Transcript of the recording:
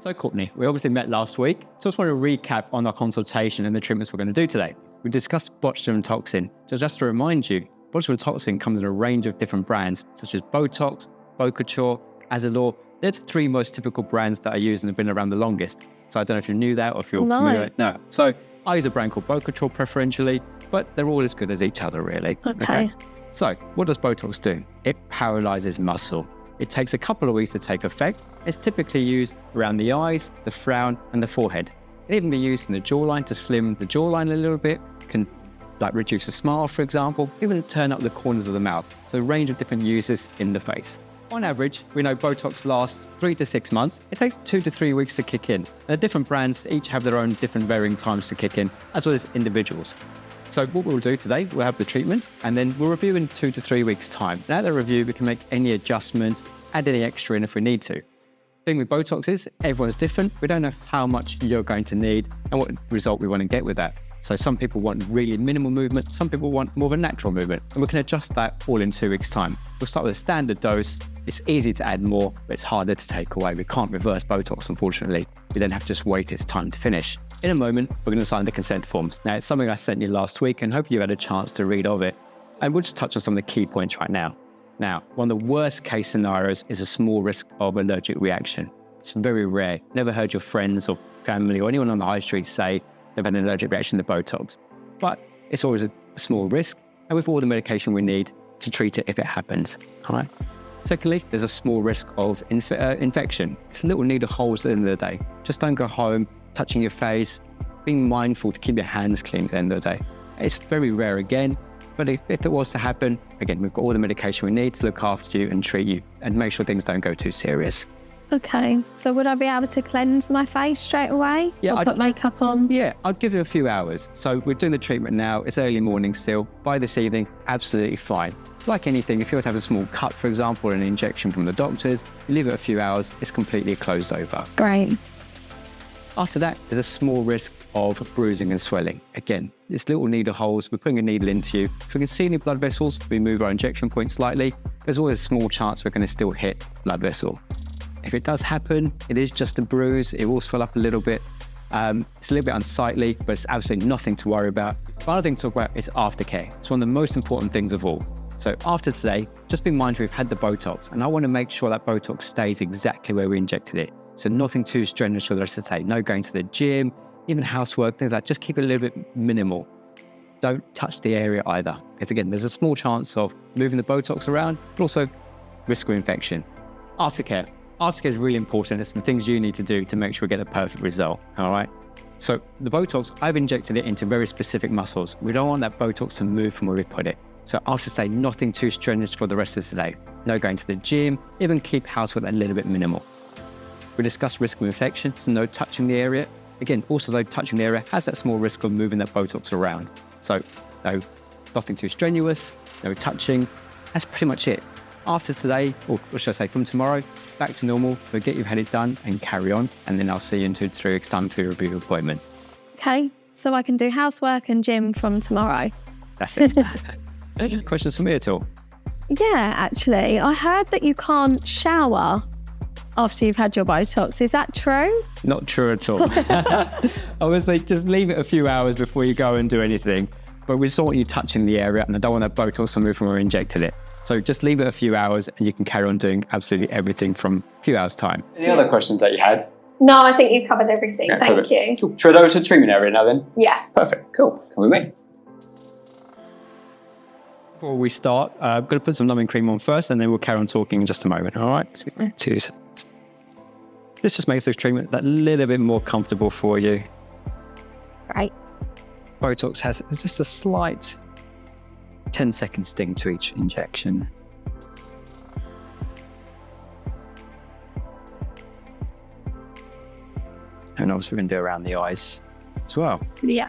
So Courtney, we obviously met last week, so I just want to recap on our consultation and the treatments we're going to do today. We discussed botulinum toxin. So just to remind you, botulinum toxin comes in a range of different brands, such as Botox, Bocature, Azalor. They're the three most typical brands that are used and have been around the longest. So I don't know if you knew that or if you're familiar. No. So I use a brand called Bocature preferentially, but they're all as good as each other, really. Okay. So what does Botox do? It paralyzes muscle. It takes a couple of weeks to take effect. It's typically used around the eyes, the frown, and the forehead. It can even be used in the jawline to slim the jawline a little bit, can reduce a smile, for example, even turn up the corners of the mouth. So a range of different uses in the face. On average, we know Botox lasts 3 to 6 months. It takes 2 to 3 weeks to kick in. The different brands each have their own different varying times to kick in, as well as individuals. So what we'll do today, we'll have the treatment and then we'll review in 2 to 3 weeks' time. And at the review, we can make any adjustments, add any extra in if we need to. The thing with Botox is everyone's different. We don't know how much you're going to need and what result we want to get with that. So some people want really minimal movement, some people want more of a natural movement, and we can adjust that all in 2 weeks' time. We'll start with a standard dose. It's easy to add more, but it's harder to take away. We can't reverse Botox, unfortunately. We then have to just wait its time to finish. In a moment, we're going to sign the consent forms. Now, it's something I sent you last week and hope you had a chance to read of it. And we'll just touch on some of the key points right now. Now, one of the worst case scenarios is a small risk of allergic reaction. It's very rare. Never heard your friends or family or anyone on the high street say they've had an allergic reaction to Botox. But it's always a small risk, and with all the medication we need to treat it if it happens. All right. Secondly, there's a small risk of infection. It's little needle holes at the end of the day. Just don't go home touching your face, being mindful to keep your hands clean at the end of the day. It's very rare again, but if it was to happen, again, we've got all the medication we need to look after you and treat you and make sure things don't go too serious. Okay, so would I be able to cleanse my face straight away? Yeah, or put makeup on? Yeah, I'd give it a few hours. So we're doing the treatment now. It's early morning still. By this evening, absolutely fine. Like anything, if you were to have a small cut, for example, or an injection from the doctors, you leave it a few hours, it's completely closed over. Great. After that, there's a small risk of bruising and swelling. Again, it's little needle holes. We're putting a needle into you. If we can see any blood vessels, we move our injection point slightly. There's always a small chance we're going to still hit blood vessel. If it does happen, it is just a bruise. It will swell up a little bit. It's a little bit unsightly, but it's absolutely nothing to worry about. The final thing to talk about is aftercare. It's one of the most important things of all. So after today, just be mindful we've had the Botox, and I want to make sure that Botox stays exactly where we injected it. So nothing too strenuous for the rest of the day. No going to the gym, even housework, things like that. Just keep it a little bit minimal. Don't touch the area either. Because again, there's a small chance of moving the Botox around, but also risk of infection. Aftercare. Aftercare is really important. It's the things you need to do to make sure we get the perfect result, all right? So the Botox, I've injected it into very specific muscles. We don't want that Botox to move from where we put it. So after say nothing too strenuous for the rest of today. No going to the gym, even keep housework a little bit minimal. We discussed risk of infection, so no touching the area. Again, also though touching the area has that small risk of moving that Botox around. So no, nothing too strenuous, no touching. That's pretty much it. After today, or what should I say, from tomorrow, back to normal. We'll get you've had it done and carry on. And then I'll see you in 2 to 3 weeks' time for your review appointment. Okay, so I can do housework and gym from tomorrow. That's it. Any questions for me at all? Yeah, actually, I heard that you can't shower after you've had your Botox. Is that true? Not true at all. I would say just leave it a few hours before you go and do anything. But we just don't want you touching the area, and I don't want that Botox to move from where we injected it. So just leave it a few hours and you can carry on doing absolutely everything from a few hours' time. Any other questions that you had? No, I think you've covered everything. Yeah, Thank you. Cool. Should we go to the treatment area now then? Yeah. Perfect. Cool. Come with me. Before we start, I'm going to put some numbing cream on first and then we'll carry on talking in just a moment. All right? Cheers. This just makes this treatment that little bit more comfortable for you. Great. Botox has just a slight 10-second sting to each injection. And obviously we're going to do around the eyes as well. Yeah.